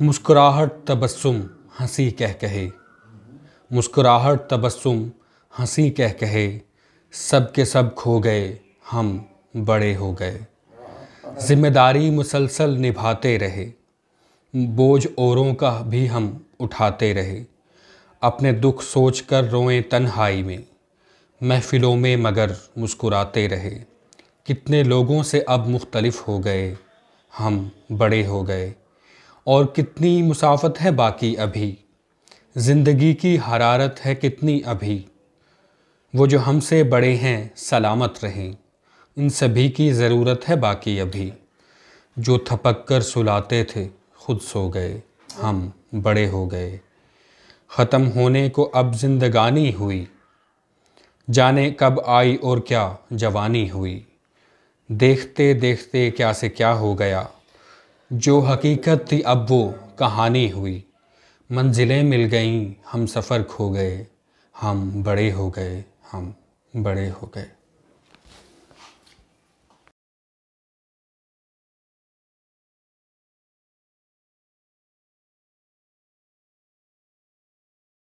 मुस्कुराहट तबस्सुम हंसी कह कहे, मुस्कुराहट तबस्सुम हंसी कह कहे, सब के सब खो गए हम बड़े हो गए। जिम्मेदारी मुसलसल निभाते रहे, बोझ औरों का भी हम उठाते रहे। अपने दुख सोच कर रोएं तन्हाई में, महफिलों में मगर मुस्कुराते रहे। कितने लोगों से अब मुख्तलिफ हो गए, हम बड़े हो गए। और कितनी मुसाफत है बाकी अभी, ज़िंदगी की हरारत है कितनी अभी। वो जो हमसे बड़े हैं सलामत रहें, इन सभी की ज़रूरत है बाकी अभी। जो थपक कर सुलाते थे खुद सो गए, हम बड़े हो गए। ख़त्म होने को अब जिंदगानी हुई, जाने कब आई और क्या जवानी हुई। देखते देखते क्या से क्या हो गया, जो हकीकत थी अब वो कहानी हुई। मंजिलें मिल गईं हम सफ़र खो गए, हम बड़े हो गए, हम बड़े हो गए।